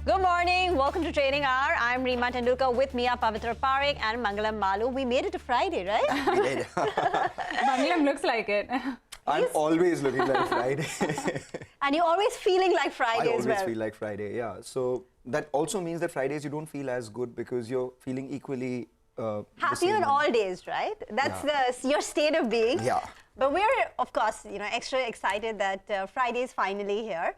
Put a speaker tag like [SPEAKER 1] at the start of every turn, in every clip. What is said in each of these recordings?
[SPEAKER 1] Good morning. Welcome to Trading Hour. I'm Reema Tendulkar with Mia Pavitra Parekh and Mangalam Malu. We made it to Friday, right?
[SPEAKER 2] We did.
[SPEAKER 3] Mangalam looks like it.
[SPEAKER 2] I'm always looking like Friday.
[SPEAKER 1] And you're always feeling like Friday as well.
[SPEAKER 2] I always feel like Friday, yeah. So that also means that Fridays you don't feel as good because you're feeling equally
[SPEAKER 1] happy on all days, right? That's your state of being.
[SPEAKER 2] Yeah.
[SPEAKER 1] But we're, of course, extra excited that Friday is finally here.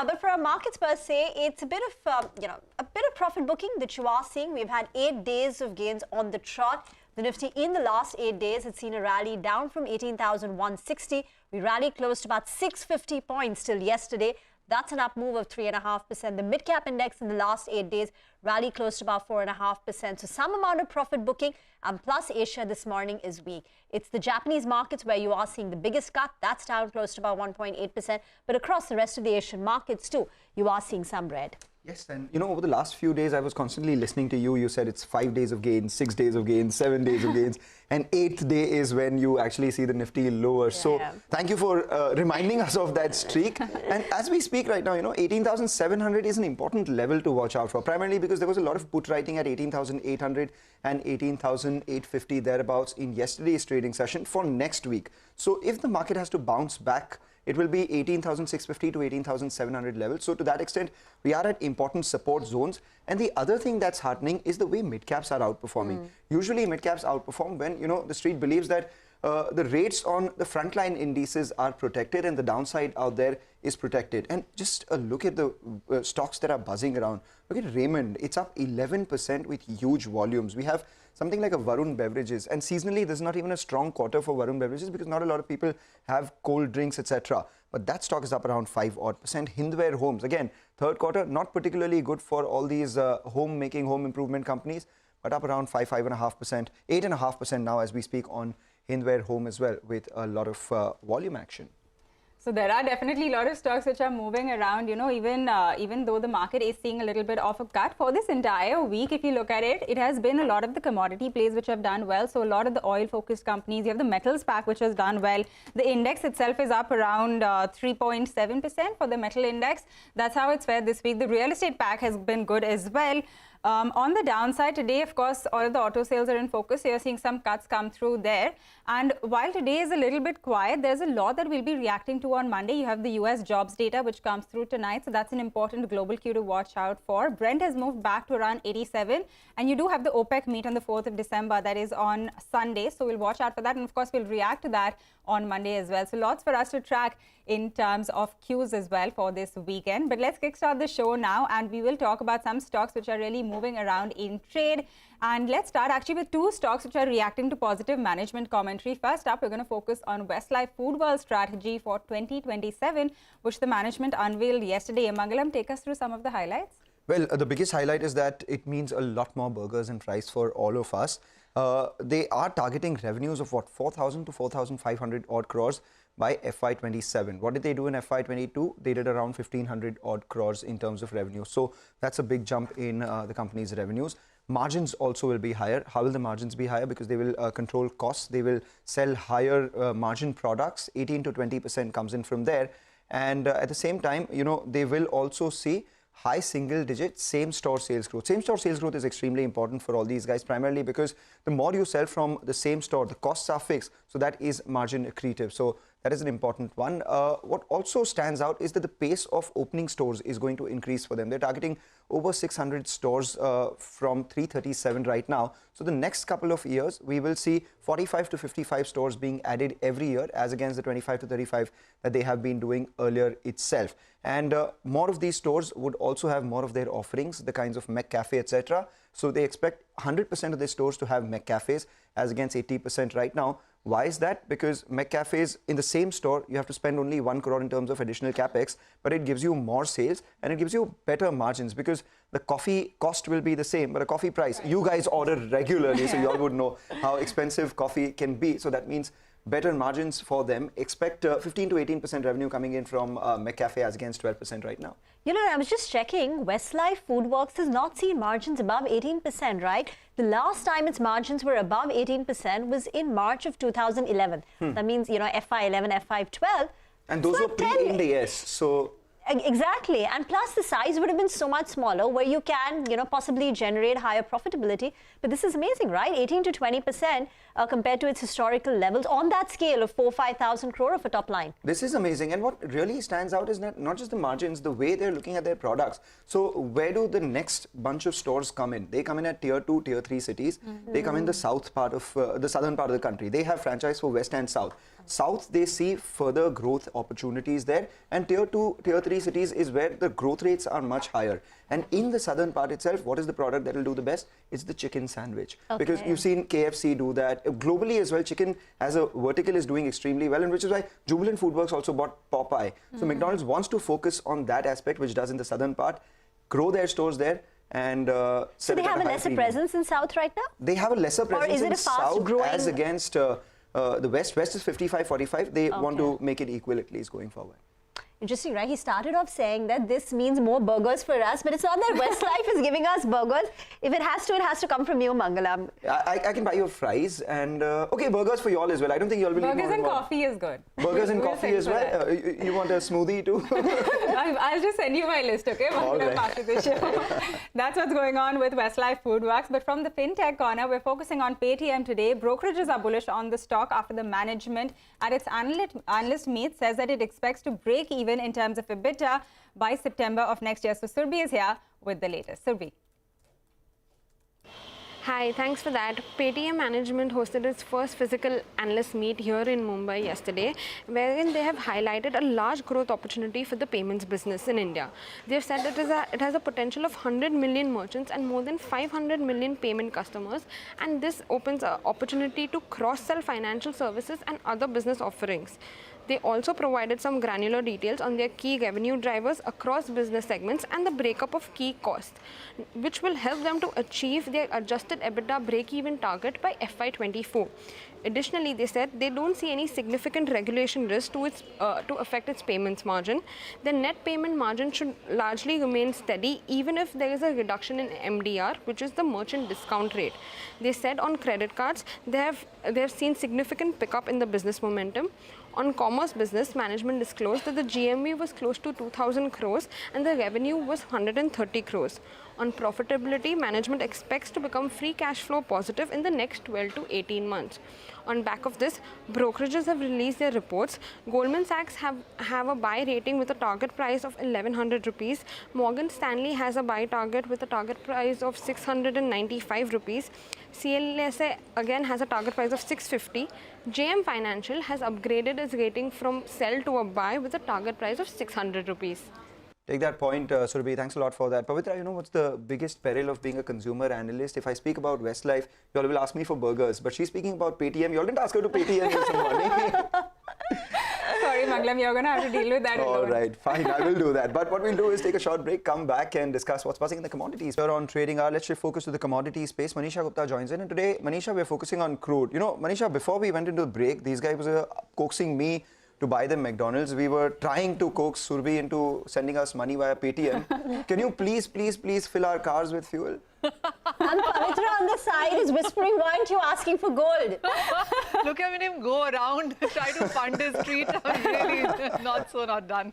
[SPEAKER 1] But for our markets per se, it's a bit of, a bit of profit booking that you are seeing. We've had 8 days of gains on the trot. The Nifty in the last 8 days has seen a rally down from 18,160. We rallied close to about 650 points till yesterday. That's an up move of 3.5%. The mid-cap index in the last 8 days rallied close to about 4.5%. So some amount of profit booking, and plus Asia this morning is weak. It's the Japanese markets where you are seeing the biggest cut. That's down close to about 1.8%. But across the rest of the Asian markets too, you are seeing some red.
[SPEAKER 2] Yes, and over the last few days, I was constantly listening to you. You said it's 5 days of gains, 6 days of gains, 7 days of gains, and 8th day is when you actually see the Nifty lower. Yeah. So thank you for reminding us of that streak. And as we speak right now, 18,700 is an important level to watch out for, primarily because there was a lot of put writing at 18,800 and 18,850 thereabouts in yesterday's trading session for next week. So if the market has to bounce back, it will be 18,650 to 18,700 levels. So to that extent, we are at important support zones. And the other thing that's heartening is the way mid-caps are outperforming. Usually mid-caps outperform when, the street believes that the rates on the frontline indices are protected and the downside out there is protected. And just look at the stocks that are buzzing around. Look at Raymond. It's up 11% with huge volumes. We have something like a Varun Beverages, and seasonally this is not even a strong quarter for Varun Beverages because not a lot of people have cold drinks, etc. But that stock is up around 5% Hindware Homes, again, third quarter not particularly good for all these home improvement companies, but up around 5.5%, 8.5% now as we speak on Hindware Home as well, with a lot of volume action.
[SPEAKER 3] So there are definitely a lot of stocks which are moving around, even though the market is seeing a little bit of a cut for this entire week. If you look at it, it has been a lot of the commodity plays which have done well. So a lot of the oil-focused companies, you have the metals pack which has done well. The index itself is up around 3.7% for the metal index. That's how it's fared this week. The real estate pack has been good as well. On the downside today, of course, all of the auto sales are in focus. So you're seeing some cuts come through there. And while today is a little bit quiet, there's a lot that we'll be reacting to on Monday. You have the US jobs data, which comes through tonight. So that's an important global cue to watch out for. Brent has moved back to around 87. And you do have the OPEC meet on the 4th of December. That is on Sunday. So we'll watch out for that. And of course, we'll react to that on Monday as well. So lots for us to track in terms of cues as well for this weekend. But let's kickstart the show now, and we will talk about some stocks which are really moving around in trade. And let's start actually with 2 stocks which are reacting to positive management commentary. First up, we're going to focus on Westlife Foodworld strategy for 2027, which the management unveiled yesterday. Mangalam, take us through some of the highlights.
[SPEAKER 2] Well, the biggest highlight is that it means a lot more burgers and fries for all of us. They are targeting revenues of 4,000 to 4,500 odd crores by FY27. What did they do in FY22? They did around 1,500 odd crores in terms of revenue. So that's a big jump in the company's revenues. Margins also will be higher. How will the margins be higher? Because they will control costs. They will sell higher margin products. 18 to 20% comes in from there. And at the same time, they will also see high single-digit same-store sales growth. Same-store sales growth is extremely important for all these guys, primarily because the more you sell from the same store, the costs are fixed, so that is margin accretive. So that is an important one. What also stands out is that the pace of opening stores is going to increase for them. They're targeting over 600 stores from 337 right now. So the next couple of years, we will see 45 to 55 stores being added every year, as against the 25 to 35 that they have been doing earlier itself. And more of these stores would also have more of their offerings, the kinds of McCafe, etc. So they expect 100% of their stores to have McCafes, as against 80% right now. Why is that? Because McCafes in the same store, you have to spend only 1 crore in terms of additional capex, but it gives you more sales and it gives you better margins, because the coffee cost will be the same, but a coffee price, you guys order regularly, so you all would know how expensive coffee can be. So that means better margins for them. Expect 15 to 18% revenue coming in from McCafe, as against 12% right now.
[SPEAKER 1] I was just checking, Westlife Foodworks has not seen margins above 18%, right? The last time its margins were above 18% was in March of 2011. That means, FY11, FY12.
[SPEAKER 2] And those were pre-Ind AS, so
[SPEAKER 1] Exactly, and plus the size would have been so much smaller, where you can, possibly generate higher profitability. But this is amazing, right? 18 to 20% compared to its historical levels on that scale of 5,000 crore of a top line.
[SPEAKER 2] This is amazing, and what really stands out is not just the margins, the way they're looking at their products. So where do the next bunch of stores come in? They come in at tier 2, tier 3 cities. They come in the southern part of the country. They have franchise for west and south. South, they see further growth opportunities there, and tier 2, tier 3 cities is where the growth rates are much higher. And in the southern part itself, what is the product that will do the best? It's the chicken sandwich. Okay. Because you've seen KFC do that. Globally as well, chicken as a vertical is doing extremely well, and which is why Jubilant FoodWorks also bought Popeye. So McDonald's wants to focus on that aspect, which does in the southern part, grow their stores there, and
[SPEAKER 1] so they have a lesser presence in South right now?
[SPEAKER 2] They have a lesser presence in South
[SPEAKER 1] growing
[SPEAKER 2] as against the West. West is 55-45. They want to make it equal at least going forward.
[SPEAKER 1] Interesting, right? He started off saying that this means more burgers for us, but it's not that Westlife is giving us burgers. If it has to come from you, Mangalam.
[SPEAKER 2] I can buy you fries and, okay, burgers for you all as well. I don't think you all will eat
[SPEAKER 3] burgers and coffee is good.
[SPEAKER 2] Burgers and coffee as well? You want a smoothie too?
[SPEAKER 3] I'll just send you my list, okay? Mangalam, after the show. That's what's going on with Westlife FoodWorks. But from the fintech corner, we're focusing on Paytm today. Brokerages are bullish on the stock after the management at its analyst meet says that it expects to break even in terms of EBITDA by September of next year. So Surbhi is here with the latest. Surbhi.
[SPEAKER 4] Hi, thanks for that. Paytm management hosted its first physical analyst meet here in Mumbai yesterday, wherein they have highlighted a large growth opportunity for the payments business in India. They have said that it has a potential of 100 million merchants and more than 500 million payment customers, and this opens an opportunity to cross-sell financial services and other business offerings. They also provided some granular details on their key revenue drivers across business segments and the breakup of key costs, which will help them to achieve their adjusted EBITDA break-even target by FY24. Additionally, they said they don't see any significant regulation risk to affect its payments margin. The net payment margin should largely remain steady even if there is a reduction in MDR, which is the merchant discount rate. They said on credit cards, they have seen significant pickup in the business momentum. On commerce business, management disclosed that the GMV was close to 2,000 crores and the revenue was 130 crores. On profitability, management expects to become free cash flow positive in the next 12 to 18 months. On back of this, brokerages have released their reports. Goldman Sachs have a buy rating with a target price of 1,100 rupees. Morgan Stanley has a buy target with a target price of 695 rupees. CLSA again has a target price of 650. JM Financial has upgraded its rating from sell to a buy with a target price of 600 rupees.
[SPEAKER 2] Take that point, Surbhi. Thanks a lot for that. Pavitra, you know what's the biggest peril of being a consumer analyst? If I speak about Westlife, you all will ask me for burgers. But she's speaking about Paytm. You all didn't ask her to Paytm you some money.
[SPEAKER 3] Sorry, Mangalam, you're going to have to deal with that alone.
[SPEAKER 2] All right, fine, I will do that. But what we'll do is take a short break, come back and discuss what's buzzing in the commodities. We're on Trading Hour. Let's shift focus to the commodity space. Manisha Gupta joins in. And today, Manisha, we're focusing on crude. You know, Manisha, before we went into the break, these guys were coaxing me to buy them McDonald's. We were trying to coax Surbhi into sending us money via Paytm. Can you please fill our cars with fuel?
[SPEAKER 1] And Pavitra on the side is whispering, why aren't you asking for gold?
[SPEAKER 5] Look at him go around, try to fund his treat. Really not done.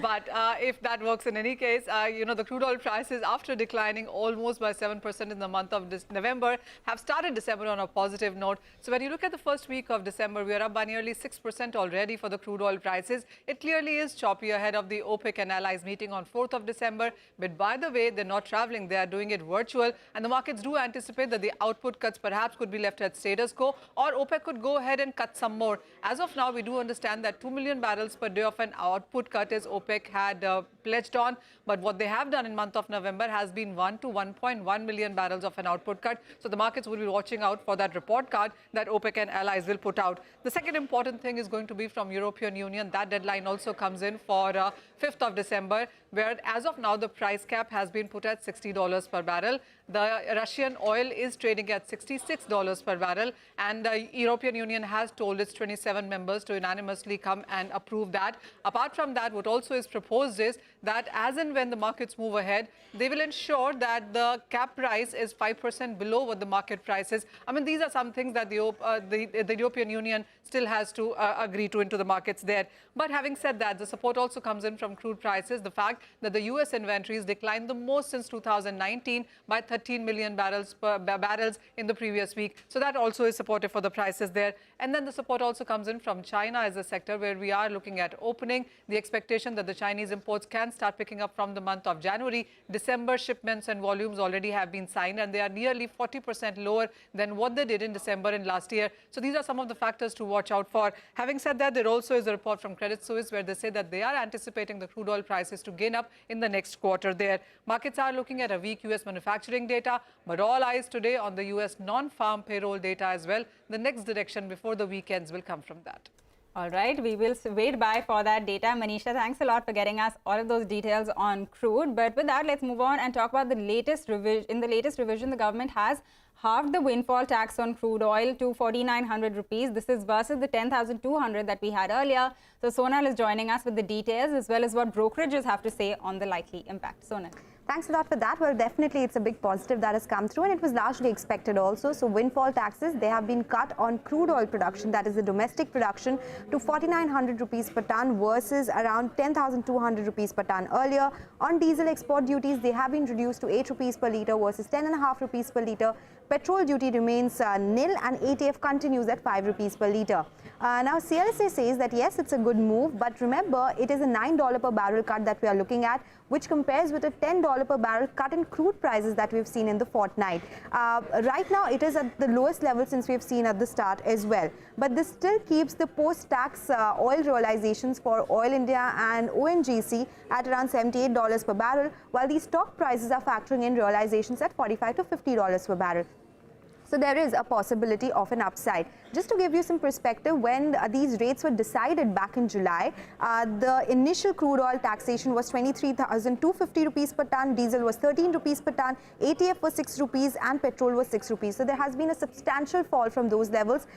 [SPEAKER 5] But if that works in any case, you know, the crude oil prices, after declining almost by 7% in the month of November, have started December on a positive note. So when you look at the first week of December, we are up by nearly 6% already for the crude oil prices. It clearly is choppy ahead of the OPEC and allies meeting on 4th of December. But by the way, they're not traveling, they are doing it virtual, and the markets do anticipate that the output cuts perhaps could be left at status quo, or OPEC could go ahead and cut some more. As of now, we do understand that 2 million barrels per day of an output cut is OPEC had pledged on, but what they have done in month of November has been 1 to 1.1 million barrels of an output cut. So the markets will be watching out for that report card that OPEC and allies will put out. The second important thing is going to be from European Union. That deadline also comes in for 5th of December, where as of now the price cap has been put at $60 per barrel. The Russian oil is trading at $66 per barrel, and the European Union has told its 27 members to unanimously come and approve that. Apart from that, what also is proposed is that as and when the markets move ahead, they will ensure that the cap price is 5% below what the market price is. I mean, these are some things that the European Union still has to agree to into the markets there. But having said that, the support also comes in from crude prices. The fact that the US inventories declined the most since 2019 by 13 million barrels in the previous week. So that also is supportive for the prices there. And then the support also comes in from China as a sector where we are looking at opening. The expectation that the Chinese imports can start picking up from the month of January. December shipments and volumes already have been signed, and they are nearly 40% lower than what they did in December in last year. So these are some of the factors to watch out for. Having said that, there also is a report from Credit Suisse where they say that they are anticipating the crude oil prices to gain up in the next quarter there. Markets are looking at a weak US manufacturing data, but all eyes today on the US non-farm payroll data as well. The next direction before the weekends will come from that.
[SPEAKER 3] All right, we will wait by for that data. Manisha, thanks a lot for getting us all of those details on crude. But with that, let's move on and talk about the latest revision. In the latest revision, the government has halved the windfall tax on crude oil to 4,900 rupees. This is versus the 10,200 that we had earlier. So Sonal is joining us with the details as well as what brokerages have to say on the likely impact. Sonal.
[SPEAKER 6] Thanks a lot for that. Well, definitely it's a big positive that has come through, and it was largely expected also. So windfall taxes, they have been cut on crude oil production, that is the domestic production, to 4,900 rupees per ton versus around 10,200 rupees per ton earlier. On diesel export duties, they have been reduced to 8 rupees per litre versus 10.5 rupees per litre. Petrol duty remains nil, and ATF continues at 5 rupees per litre. Now, CLSA says that yes, it's a good move, but remember, it is a $9 per barrel cut that we are looking at, which compares with a $10 per barrel cut in crude prices that we've seen in the fortnight. Right now, it is at the lowest level since we've seen at the start as well. But this still keeps the post-tax oil realizations for Oil India and ONGC at around $78 per barrel, while these stock prices are factoring in realizations at $45 to $50 per barrel. So there is a possibility of an upside. Just to give you some perspective, when these rates were decided back in July, the initial crude oil taxation was 23,250 rupees per ton, diesel was 13 rupees per ton, ATF was 6 rupees and petrol was 6 rupees. So there has been a substantial fall from those levels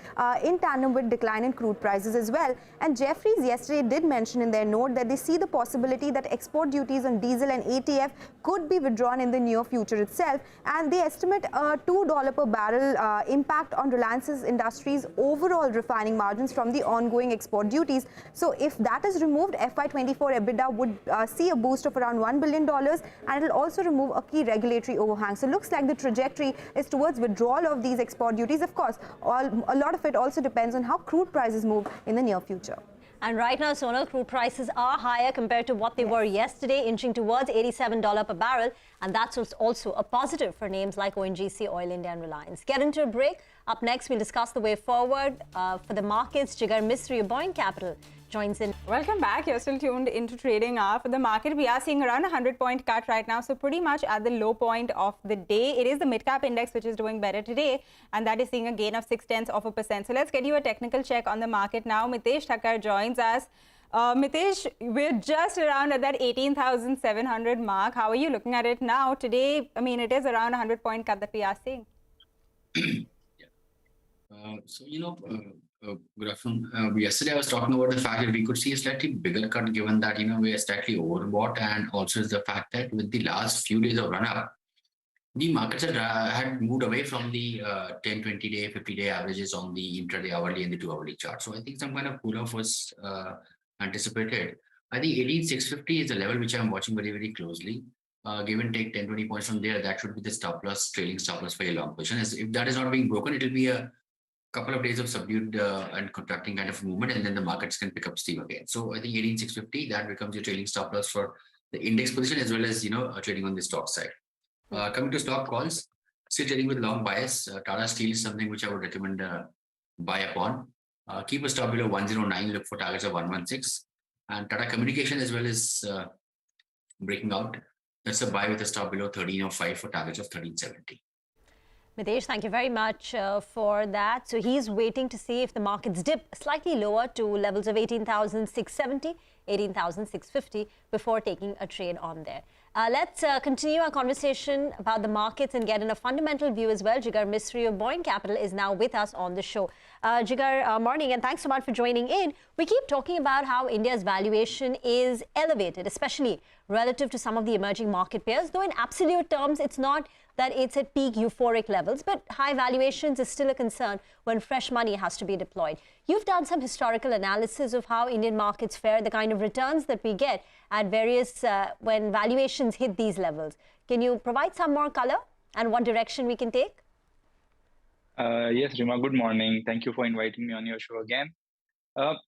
[SPEAKER 6] in tandem with decline in crude prices as well. And Jeffries yesterday did mention in their note that they see the possibility that export duties on diesel and ATF could be withdrawn in the near future itself, and they estimate a $2 per barrel impact on Reliance's Industries' overall refining margins from the ongoing export duties. So if that is removed, FY24 EBITDA would see a boost of around $1 billion, and it will also remove a key regulatory overhang. So it looks like the trajectory is towards withdrawal of these export duties. Of course, a lot of it also depends on how crude prices move in the near future.
[SPEAKER 1] And right now, Sonal, crude prices are higher compared to what they were yesterday, inching towards $87 per barrel. And that's also a positive for names like ONGC, Oil India and Reliance. Get into a break. Up next, we'll discuss the way forward for the markets. Jigar Misri of Boeing Capital joins in.
[SPEAKER 3] Welcome back. You're still tuned into Trading Hour. For the market, we are seeing around a 100-point cut right now. So pretty much at the low point of the day. It is the mid-cap index which is doing better today, and that is seeing a gain of 0.6%. So let's get you a technical check on the market now. Mitesh Thakkar joins us. Mitesh, we're just around at that 18,700 mark. How are you looking at it now? Today, I mean, it is around a 100-point cut that we are seeing.
[SPEAKER 7] Good afternoon. Yesterday I was talking about the fact that we could see a slightly bigger cut given that, we are slightly overbought, and also is the fact that with the last few days of run-up, the markets had moved away from the 10, 20-day, 50-day averages on the intraday hourly and the 2-hourly chart. So I think some kind of cool-off was anticipated. I think 18,650 is the level which I'm watching very, very closely. Give and take 10, 20 points from there, that should be the stop loss, trailing stop loss for a long position. If that is not being broken, it will be a couple of days of subdued and contracting kind of movement, and then the markets can pick up steam again. So I think 18,650, that becomes your trailing stop loss for the index position as well as, trading on the stock side. Coming to stock calls, still trading with long bias. Tata Steel is something which I would recommend buy upon. Keep a stop below 109, look for targets of 116. And Tata Communication as well as breaking out. That's a buy with a stop below 13.05 for targets of 13.70.
[SPEAKER 1] Mitesh, thank you very much for that. So he's waiting to see if the markets dip slightly lower to levels of 18,670, 18,650 before taking a trade on there. Let's continue our conversation about the markets and get in a fundamental view as well. Jigar Misri of Boyne Capital is now with us on the show. Jigar, morning, and thanks so much for joining in. We keep talking about how India's valuation is elevated, especially relative to some of the emerging market peers, though in absolute terms, it's not that it's at peak euphoric levels, but high valuations is still a concern when fresh money has to be deployed. You've done some historical analysis of how Indian markets fare, the kind of returns that we get at various, when valuations hit these levels. Can you provide some more color and what direction we can take?
[SPEAKER 8] Yes, Rima, good morning. Thank you for inviting me on your show again.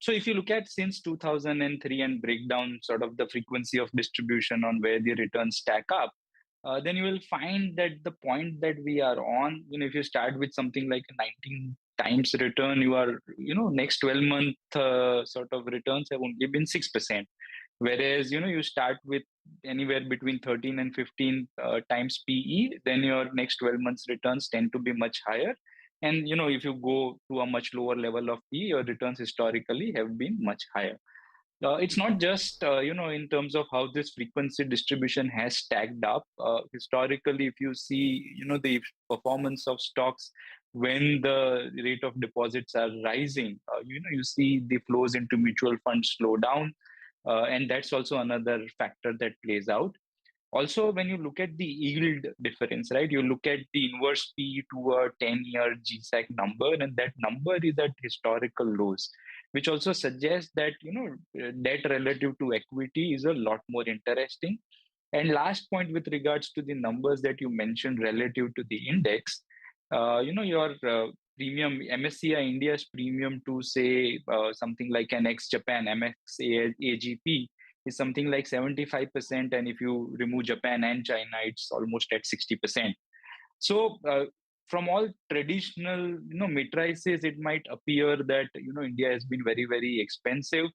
[SPEAKER 8] So if you look at since 2003 and break down sort of the frequency of distribution on where the returns stack up, then you will find that the point that we are on, if you start with something like a 19 times return, you are, next 12-month sort of returns have only been 6%. Whereas, you start with anywhere between 13 and 15 times PE, then your next 12 months returns tend to be much higher. And, if you go to a much lower level of PE, your returns historically have been much higher. It's not just, in terms of how this frequency distribution has stacked up. Historically, if you see, the performance of stocks when the rate of deposits are rising, you see the flows into mutual funds slow down. And that's also another factor that plays out. Also, when you look at the yield difference, right, you look at the inverse P to a 10-year GSEC number, and that number is at historical lows, which also suggests that, debt relative to equity is a lot more interesting. And last point with regards to the numbers that you mentioned relative to the index, your premium, MSCI India's premium to say something like an ex-Japan AGP is something like 75%. And if you remove Japan and China, it's almost at 60%. So from all traditional, matrices, it might appear that, India has been very, very expensive.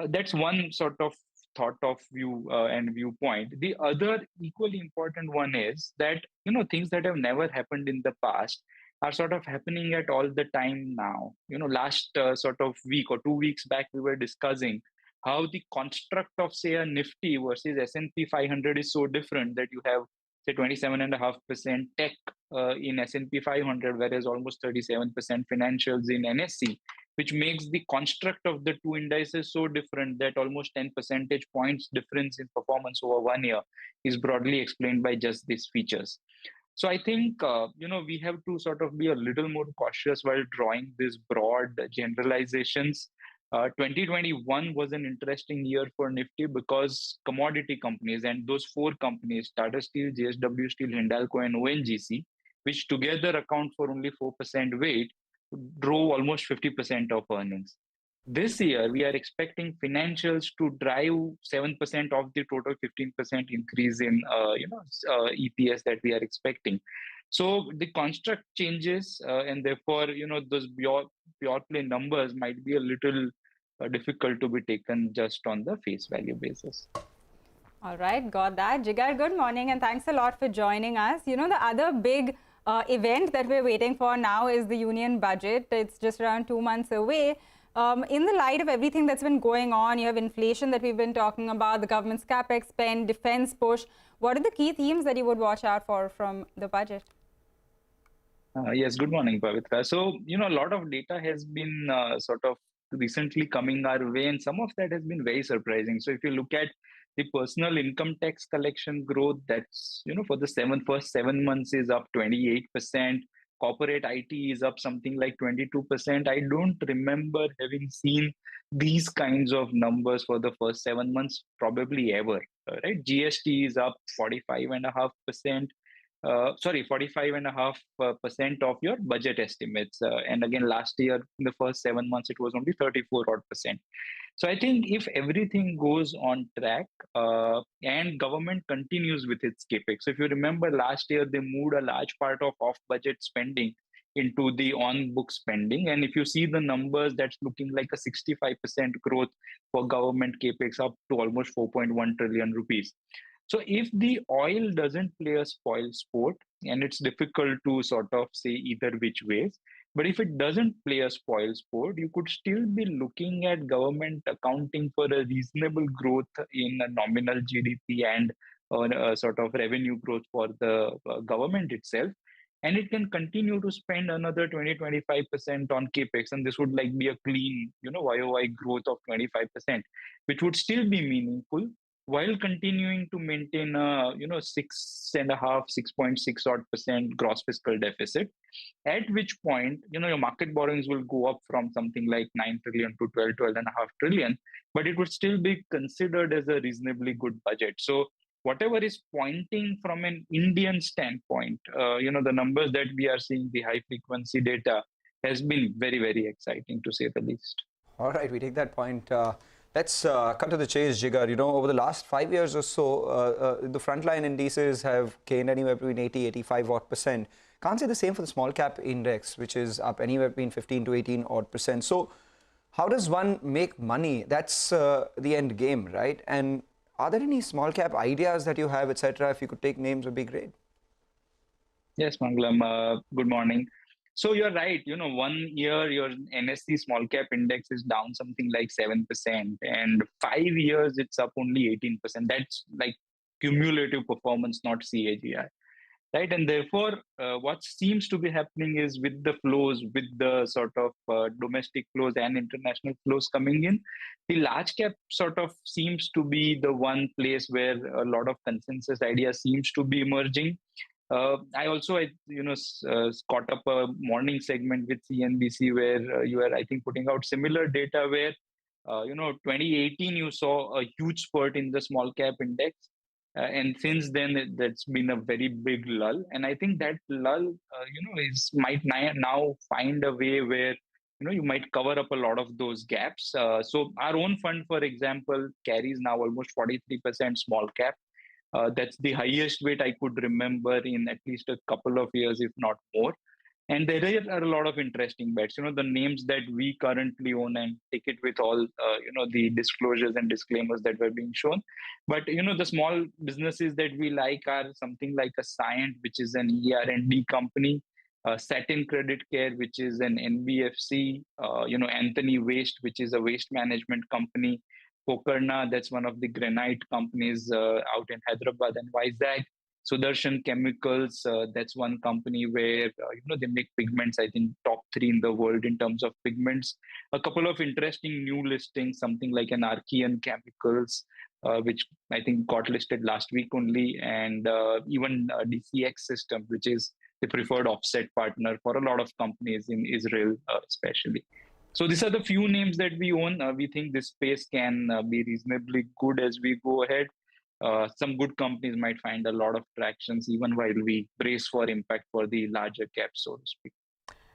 [SPEAKER 8] That's one sort of thought of view and viewpoint. The other equally important one is that, things that have never happened in the past are sort of happening at all the time now. Last sort of week or 2 weeks back, we were discussing how the construct of, say, a Nifty versus S&P 500 is so different that you have, say, 27.5% tech in S&P 500, whereas almost 37% financials in NSE, which makes the construct of the two indices so different that almost 10 percentage points difference in performance over 1 year is broadly explained by just these features. So I think, we have to sort of be a little more cautious while drawing these broad generalizations. 2021 was an interesting year for Nifty because commodity companies, and those four companies, Tata Steel, JSW Steel, Hindalco, and ONGC, which together account for only 4% weight, drove almost 50% of earnings. This year, we are expecting financials to drive 7% of the total 15% increase in EPS that we are expecting. So the construct changes, and therefore, those pure play numbers might be a little difficult to be taken just on the face value basis.
[SPEAKER 3] All right, got that. Jigar, good morning, and thanks a lot for joining us. The other big event that we're waiting for now is the union budget. It's just around 2 months away. In the light of everything that's been going on, you have inflation that we've been talking about, the government's capex spend, defense push. What are the key themes that you would watch out for from the budget?
[SPEAKER 8] Yes, good morning, Pavitra. So, a lot of data has been sort of recently coming our way, and some of that has been very surprising. So if you look at the personal income tax collection growth, that's, for the first 7 months is up 28%. Corporate IT is up something like 22%. I don't remember having seen these kinds of numbers for the first 7 months, probably ever, right? GST is up 45.5%. 45.5% of your budget estimates. And again, last year, in the first 7 months, it was only 34%. So I think if everything goes on track and government continues with its capex. So if you remember last year, they moved a large part of off-budget spending into the on-book spending. And if you see the numbers, that's looking like a 65% growth for government capex up to almost 4.1 trillion rupees. So if the oil doesn't play a spoil sport, and it's difficult to sort of say either which ways, but if it doesn't play a spoil sport, you could still be looking at government accounting for a reasonable growth in a nominal GDP and sort of revenue growth for the government itself. And it can continue to spend another 20-25% on capex, and this would like be a clean, YOY growth of 25%, which would still be meaningful while continuing to maintain a 6.5, 6.6 odd percent gross fiscal deficit. At which point, your market borrowings will go up from something like 9 trillion to 12.5 trillion, but it would still be considered as a reasonably good budget. So whatever is pointing from an Indian standpoint, the numbers that we are seeing, the high frequency data, has been very, very exciting to say the least.
[SPEAKER 2] All right, we take that point. Let's cut to the chase, Jigar. Over the last 5 years or so, the frontline indices have gained anywhere between 80, 85 odd percent. Can't say the same for the small cap index, which is up anywhere between 15 to 18 odd percent. So how does one make money? That's the end game, right? And are there any small cap ideas that you have, etc.? If you could take names, would be great.
[SPEAKER 8] Yes, Mangalam. Good morning. So you're right. 1 year your NSE small cap index is down something like 7%, and 5 years it's up only 18%. That's like cumulative performance, not CAGR. Right, and therefore, what seems to be happening is with the flows, with the sort of domestic flows and international flows coming in, the large cap sort of seems to be the one place where a lot of consensus idea seems to be emerging. I also, caught up a morning segment with CNBC where you are, I think, putting out similar data where, 2018 you saw a huge spurt in the small cap index. And since then, that's been a very big lull. And I think that lull, might now find a way where, you might cover up a lot of those gaps. So our own fund, for example, carries now almost 43% small cap. That's the highest weight I could remember in at least a couple of years, if not more. And there are a lot of interesting bets. The names that we currently own, and take it with all, the disclosures and disclaimers that were being shown. But, the small businesses that we like are something like a Cyient, which is an ER&D company, Satin Credit Care, which is an NBFC, Anthony Waste, which is a waste management company, Pokarna, that's one of the granite companies out in Hyderabad and Vizag. Sudarshan Chemicals, that's one company where they make pigments, I think top 3 in the world in terms of pigments. A couple of interesting new listings, something like an Archean Chemicals, which I think got listed last week only, and even DCX System, which is the preferred offset partner for a lot of companies in Israel, especially. So these are the few names that we own. We think this space can be reasonably good as we go ahead. Some good companies might find a lot of tractions even while we brace for impact for the larger caps, so to speak.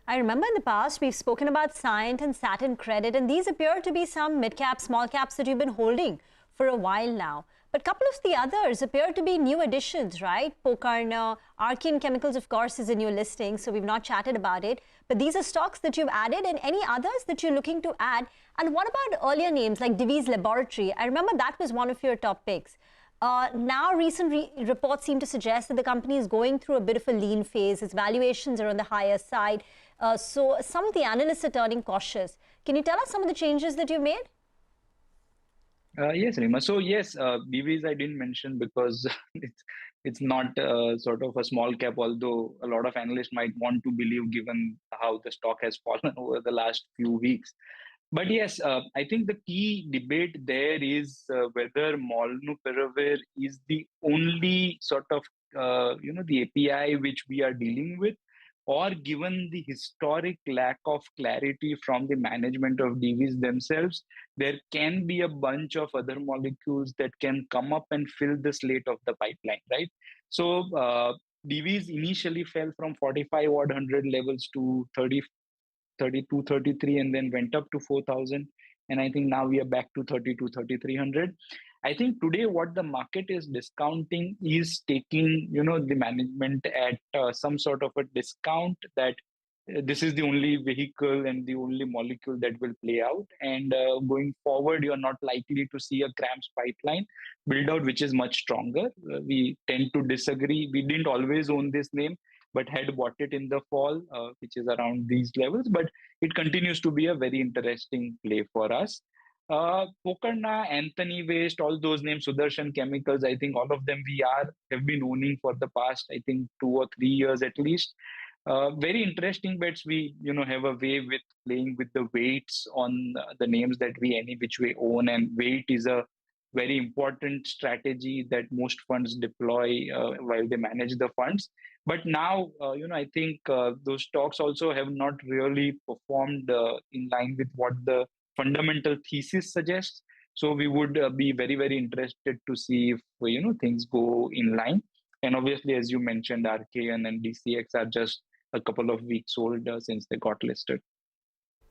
[SPEAKER 1] I remember in the past we've spoken about Cyient and Satin Credit, and these appear to be some mid-cap, small caps that you've been holding for a while now. But a couple of the others appear to be new additions, right? Pokarna, Archean Chemicals, of course, is a new listing, so we've not chatted about it. But these are stocks that you've added, and any others that you're looking to add? And what about earlier names like Divi's Laboratory? I remember that was one of your top picks. Now, recent reports seem to suggest that the company is going through a bit of a lean phase. Its valuations are on the higher side. So some of the analysts are turning cautious. Can you tell us some of the changes that you've made?
[SPEAKER 8] Yes, Rima. So yes, BVs I didn't mention because it's not sort of a small cap, although a lot of analysts might want to believe given how the stock has fallen over the last few weeks. But yes, I think the key debate there is whether molnupiravir is the only sort of, the API which we are dealing with, or given the historic lack of clarity from the management of DVs themselves, there can be a bunch of other molecules that can come up and fill the slate of the pipeline, right? So DVs initially fell from 45 odd hundred levels to 32, 33, and then went up to 4,000. And I think now we are back to 32, 3,300. I think today what the market is discounting is taking, the management at some sort of a discount that this is the only vehicle and the only molecule that will play out. And going forward, you're not likely to see a CRAMS pipeline build out, which is much stronger. We tend to disagree. We didn't always own this name, but had bought it in the fall, which is around these levels. But it continues to be a very interesting play for us. Pokarna, Anthony Waste, all those names, Sudarshan Chemicals, I think all of them have been owning for the past, I think 2 or 3 years at least. Very interesting bets. We have a way with playing with the weights on the names that we any which way own, and weight is a very important strategy that most funds deploy while they manage the funds. But now, I think those stocks also have not really performed in line with what the fundamental thesis suggests. So we would be very, very interested to see if things go in line. And obviously, as you mentioned, RKN and DCX are just a couple of weeks old since they got listed.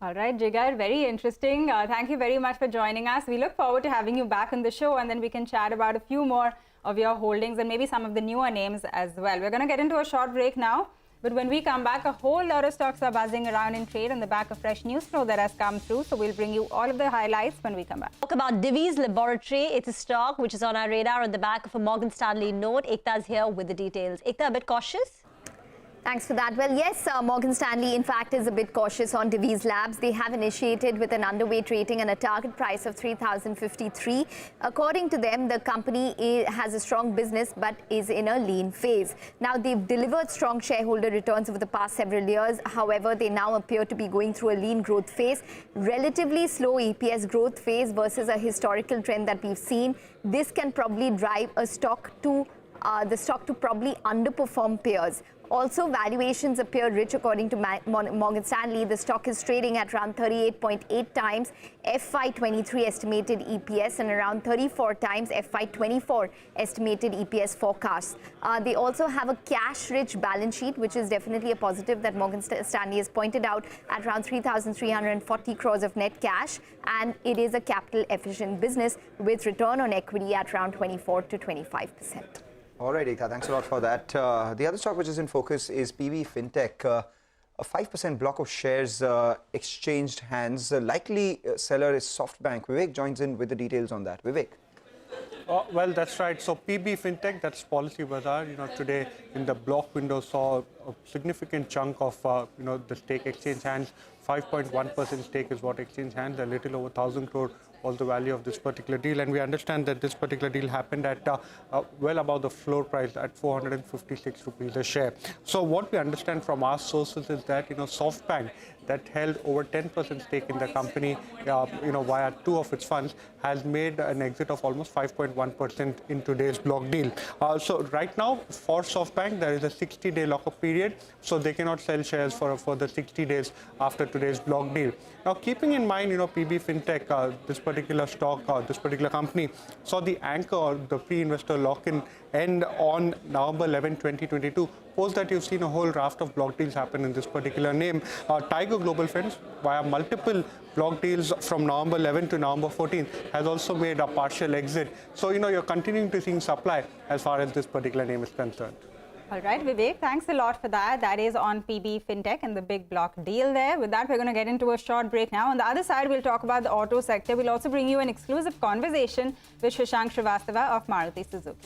[SPEAKER 3] All right, Jigar, very interesting. Thank you very much for joining us. We look forward to having you back on the show, and then we can chat about a few more of your holdings and maybe some of the newer names as well. We're going to get into a short break now, but when we come back, a whole lot of stocks are buzzing around in trade on the back of fresh news flow that has come through. So we'll bring you all of the highlights when we come back.
[SPEAKER 1] Talk about Divi's Laboratory. It's a stock which is on our radar on the back of a Morgan Stanley note. Ekta's here with the details. Ekta, a bit cautious?
[SPEAKER 6] Thanks for that. Well, yes, Morgan Stanley, in fact, is a bit cautious on Divi's Labs. They have initiated with an underweight rating and a target price of 3,053. According to them, the company has a strong business but is in a lean phase. Now, they've delivered strong shareholder returns over the past several years. However, they now appear to be going through a lean growth phase, relatively slow EPS growth phase versus a historical trend that we've seen. This can probably drive a stock to the stock to probably underperform peers. Also, valuations appear rich according to Morgan Stanley. The stock is trading at around 38.8 times FY23 estimated EPS and around 34 times FY24 estimated EPS forecasts. They also have a cash-rich balance sheet, which is definitely a positive that Morgan Stanley has pointed out, at around 3,340 crores of net cash. And it is a capital-efficient business with return on equity at around 24 to 25%.
[SPEAKER 2] All right, Ekta, thanks a lot for that. The other stock which is in focus is PB Fintech. A 5% block of shares exchanged hands. Likely seller is SoftBank. Vivek joins in with the details on that. Vivek.
[SPEAKER 9] Well, that's right. So PB Fintech, that's Policy Bazaar, today in the block window saw a significant chunk of, the stake exchange hands. 5.1% stake is what exchange hands, a little over 1,000 crore was the value of this particular deal. And we understand that this particular deal happened at well above the floor price at 456 rupees a share. So what we understand from our sources is that, SoftBank, that held over 10% stake in the company, via two of its funds, has made an exit of almost 5.1% in today's block deal. So right now, for SoftBank, there is a 60-day lockup period, so they cannot sell shares for a further 60 days after today's block deal. Now, keeping in mind, PB Fintech, this particular stock, this particular company, saw the anchor or the pre-investor lock-in end on November 11, 2022. Post that, you've seen a whole raft of block deals happen in this particular name. Tiger Global Friends, via multiple block deals from November 11 to November 14, has also made a partial exit. So, you're continuing to see supply as far as this particular name is concerned.
[SPEAKER 3] All right, Vivek, thanks a lot for that. That is on PB Fintech and the big block deal there. With that, we're going to get into a short break now. On the other side, we'll talk about the auto sector. We'll also bring you an exclusive conversation with Shashank Srivastava of Maruti Suzuki.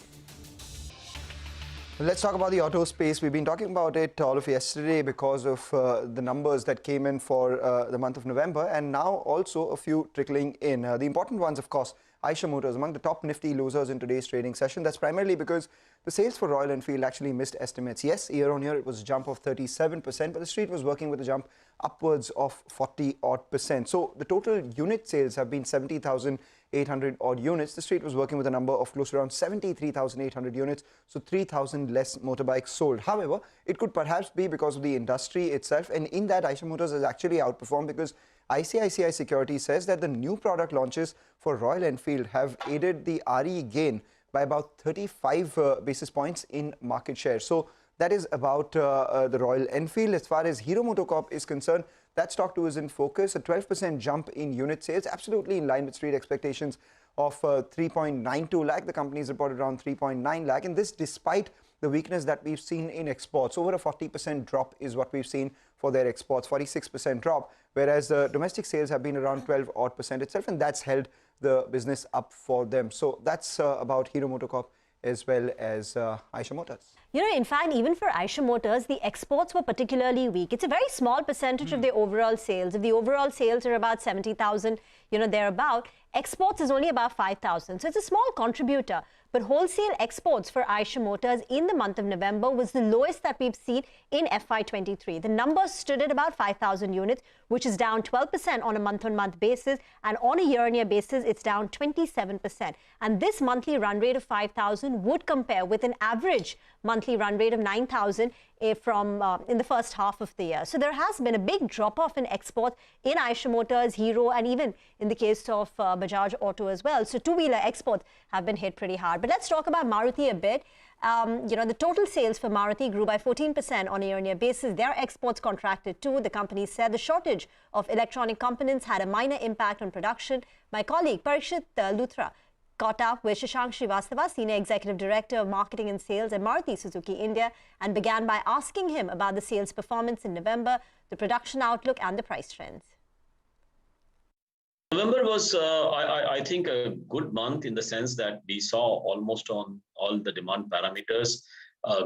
[SPEAKER 2] Let's talk about the auto space. We've been talking about it all of yesterday because of the numbers that came in for the month of November, and now also a few trickling in. The important ones, of course, Eicher Motors among the top Nifty losers in today's trading session. That's primarily because the sales for Royal Enfield actually missed estimates. Yes, year on year it was a jump of 37%, but the street was working with a jump upwards of 40-odd%. So the total unit sales have been 70,800 odd units. The street was working with a number of close to around 73,800 units, so 3,000 less motorbikes sold. However, it could perhaps be because of the industry itself, and in that Eicher Motors has actually outperformed because ICICI Securities says that the new product launches for Royal Enfield have aided the RE gain by about 35 basis points in market share. So that is about the Royal Enfield. As far as Hero MotoCorp is concerned, that stock too is in focus. A 12% jump in unit sales, absolutely in line with street expectations of 3.92 lakh. The company has reported around 3.9 lakh, and this despite the weakness that we've seen in exports. Over a 40% drop is what we've seen for their exports, 46% drop, whereas the domestic sales have been around 12-odd% itself, and that's held the business up for them. So that's about Hero MotoCorp as well as Eicher Motors.
[SPEAKER 1] In fact, even for Eicher Motors, the exports were particularly weak. It's a very small percentage of the overall sales. If the overall sales are about 70,000, thereabout, exports is only about 5,000. So it's a small contributor. But wholesale exports for Eicher Motors in the month of November was the lowest that we've seen in FY23. The numbers stood at about 5,000 units, which is down 12% on a month-on-month basis. And on a year-on-year basis, it's down 27%. And this monthly run rate of 5,000 would compare with an average monthly run rate of 9,000 from in the first half of the year. So there has been a big drop-off in exports in Eicher Motors, Hero, and even in the case of Bajaj Auto as well. So two-wheeler exports have been hit pretty hard. But let's talk about Maruti a bit. The total sales for Maruti grew by 14% on a year-on-year basis. Their exports contracted too. The company said the shortage of electronic components had a minor impact on production. My colleague Parikshit Luthra caught up with Shashank Srivastava, Senior Executive Director of Marketing and Sales at Maruti Suzuki India, and began by asking him about the sales performance in November, the production outlook and the price trends.
[SPEAKER 10] November was, I think, a good month in the sense that we saw almost on all the demand parameters,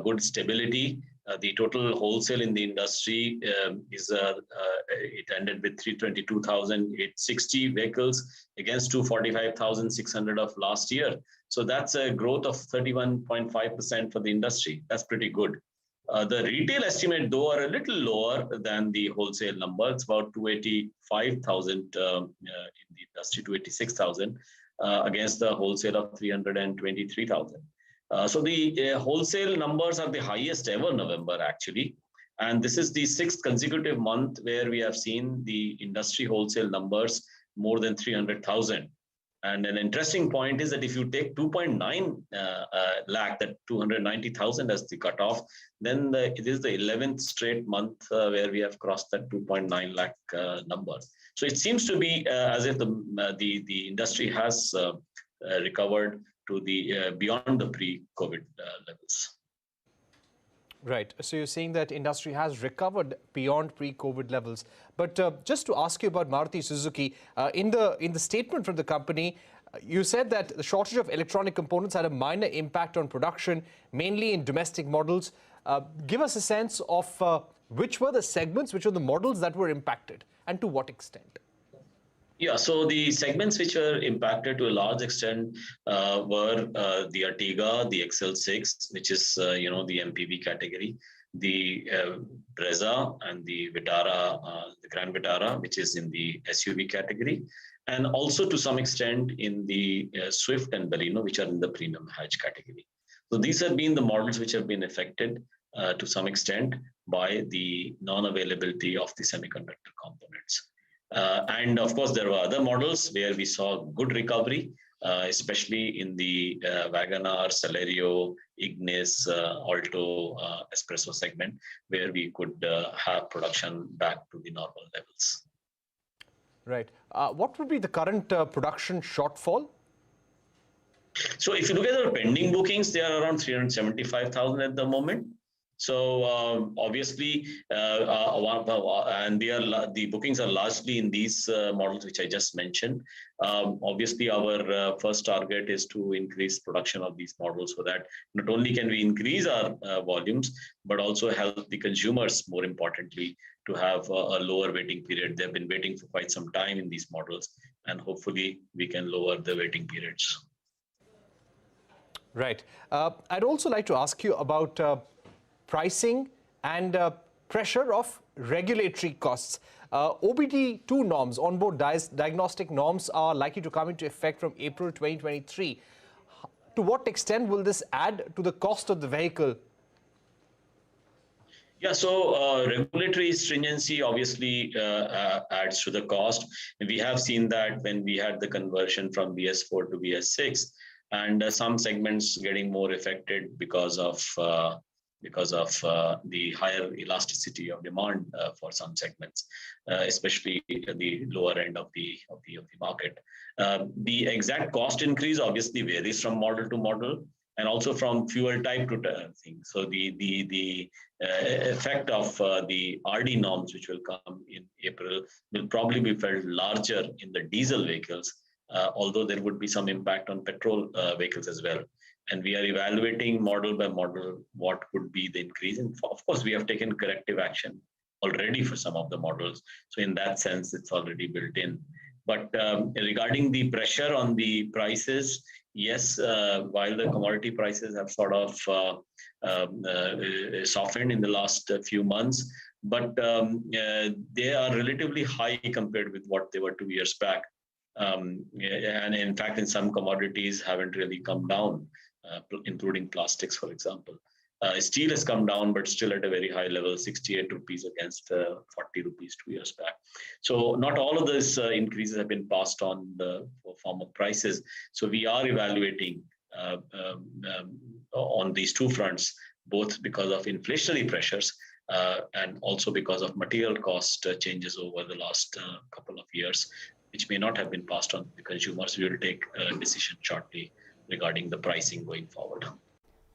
[SPEAKER 10] good stability. The total wholesale in the industry it ended with 322,860 vehicles against 245,600 of last year. So that's a growth of 31.5% for the industry. That's pretty good. The retail estimate, though, are a little lower than the wholesale number. It's about 285,000 in the industry, 286,000 against the wholesale of 323,000. So the wholesale numbers are the highest ever November, actually. And this is the 6th consecutive month where we have seen the industry wholesale numbers more than 300,000. And an interesting point is that if you take 2.9 lakh, that 290,000 as the cutoff, then it is the 11th straight month where we have crossed that 2.9 lakh number. So it seems to be as if the industry has recovered to the beyond the pre-COVID levels.
[SPEAKER 11] Right. So you're saying that industry has recovered beyond pre-COVID levels. But just to ask you about Maruti Suzuki, in the statement from the company, you said that the shortage of electronic components had a minor impact on production, mainly in domestic models. Give us a sense of which were the segments, which were the models that were impacted, and to what extent?
[SPEAKER 10] Yeah, so the segments which were impacted to a large extent were the Ertiga, the XL6, which is, the MPV category, the Brezza and the Vitara, the Grand Vitara, which is in the SUV category, and also to some extent in the Swift and Baleno, which are in the premium hatch category. So these have been the models which have been affected to some extent by the non-availability of the semiconductor components. And of course, there were other models where we saw good recovery, especially in the Wagoner, Celerio, Ignis, Alto, Espresso segment, where we could have production back to the normal levels.
[SPEAKER 11] Right. What would be the current production shortfall?
[SPEAKER 10] So if you look at our pending bookings, they are around 375,000 at the moment. So obviously, and the bookings are largely in these models which I just mentioned. Obviously, our first target is to increase production of these models so that not only can we increase our volumes, but also help the consumers, more importantly, to have a lower waiting period. They've been waiting for quite some time in these models, and hopefully we can lower the waiting periods.
[SPEAKER 11] Right. I'd also like to ask you about pricing and pressure of regulatory costs. OBD2 norms, onboard diagnostic norms, are likely to come into effect from April 2023. To what extent will this add to the cost of the vehicle?
[SPEAKER 10] Yeah, so regulatory stringency obviously adds to the cost. And we have seen that when we had the conversion from BS4 to BS6, and some segments getting more affected because of the higher elasticity of demand for some segments, especially the lower end of the market. The exact cost increase obviously varies from model to model, and also from fuel type to thing. So the effect of the RD norms, which will come in April, will probably be felt larger in the diesel vehicles although there would be some impact on petrol vehicles as well. And we are evaluating model by model what could be the increase. And of course, we have taken corrective action already for some of the models. So in that sense, it's already built in. But regarding the pressure on the prices, yes, while the commodity prices have sort of softened in the last few months, but they are relatively high compared with what they were 2 years back. And in fact, in some commodities haven't really come down, including plastics, for example. Steel has come down, but still at a very high level, 68 rupees against 40 rupees 2 years back. So not all of these increases have been passed on the form of prices. So we are evaluating on these two fronts, both because of inflationary pressures and also because of material cost changes over the last couple of years, which may not have been passed on to the consumers. We will take a decision shortly regarding the pricing going forward.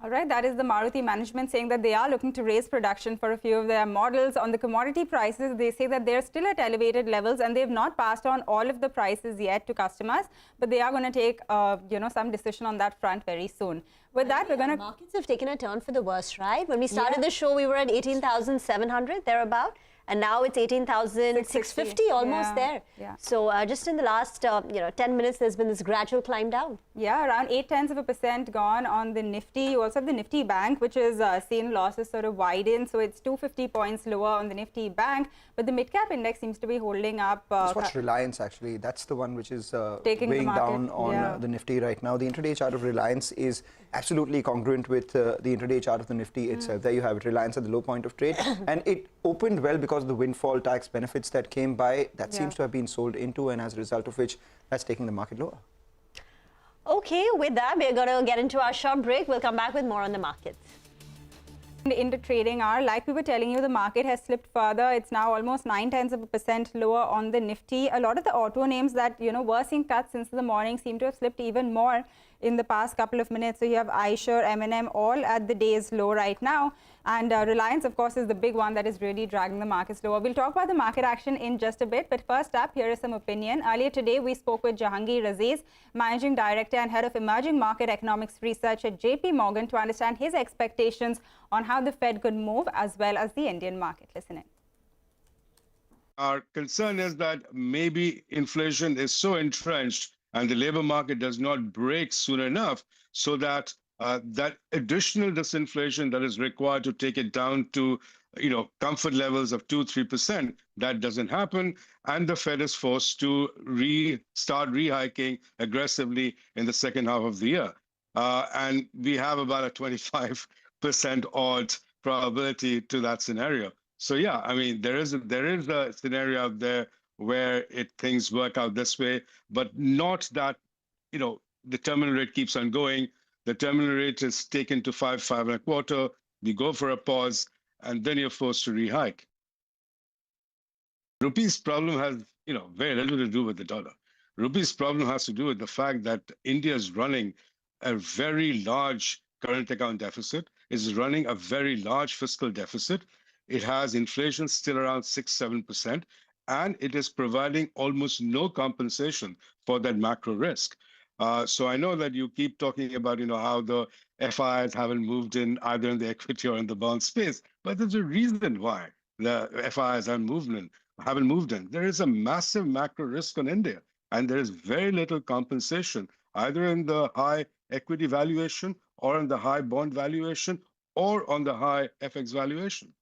[SPEAKER 3] All right, that is the Maruti management saying that they are looking to raise production for a few of their models. On the commodity prices, they say that they're still at elevated levels and they've not passed on all of the prices yet to customers, but they are going to take some decision on that front very soon. With that, we're going to...
[SPEAKER 1] Markets have taken a turn for the worse, right? When we started the show, we were at 18,700, thereabout. And now it's 18,650, almost there. Yeah. So just in the last 10 minutes, there's been this gradual climb down.
[SPEAKER 3] Yeah, around 0.8% gone on the Nifty. You also have the Nifty Bank, which is seen losses sort of widen. So it's 250 points lower on the Nifty Bank. But the mid-cap index seems to be holding up.
[SPEAKER 2] Let's watch Reliance, actually. That's the one which is weighing down on the Nifty right now. The intraday chart of Reliance is absolutely congruent with the intraday chart of the Nifty itself. There you have it, Reliance at the low point of trade. And it opened well because of the windfall tax benefits that came by. That seems to have been sold into, and as a result of which, that's taking the market lower.
[SPEAKER 1] Okay, with that, we're going to get into our short break. We'll come back with more on the markets.
[SPEAKER 3] In the trading hour, like we were telling you, the market has slipped further. It's now almost 0.9% lower on the Nifty. A lot of the auto names that were seeing cuts since the morning seem to have slipped even more in the past couple of minutes. So you have Eicher, M&M, all at the day's low right now. And Reliance, of course, is the big one that is really dragging the markets lower. We'll talk about the market action in just a bit. But first up, here is some opinion. Earlier today, we spoke with Jahangir Aziz, Managing Director and Head of Emerging Market Economics Research at JP Morgan, to understand his expectations on how the Fed could move as well as the Indian market. Listen in.
[SPEAKER 12] Our concern is that maybe inflation is so entrenched and the labor market does not break soon enough so that that additional disinflation that is required to take it down to comfort levels of 2-3%, that doesn't happen, and the Fed is forced to start rehiking aggressively in the second half of the year. And we have about a 25% odd probability to that scenario. So yeah, I mean, there is a scenario out there where things work out this way, but not that the terminal rate keeps on going. The terminal rate is taken to 5.25. We go for a pause, and then you're forced to rehike. Rupee's problem has very little to do with the dollar. Rupee's problem has to do with the fact that India is running a very large current account deficit, is running a very large fiscal deficit. It has inflation still around 6-7%, and it is providing almost no compensation for that macro risk. So I know that you keep talking about how the FIs haven't moved in either in the equity or in the bond space, but there's a reason why the FIs haven't moved in. There is a massive macro risk on India, and there is very little compensation either in the high equity valuation or in the high bond valuation or on the high FX valuation.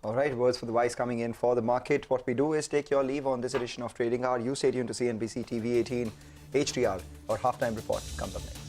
[SPEAKER 2] All right, words for the wise coming in for the market. What we do is take your leave on this edition of Trading Hour. You stay tuned to CNBC-TV18 HDR. Our halftime report comes up next.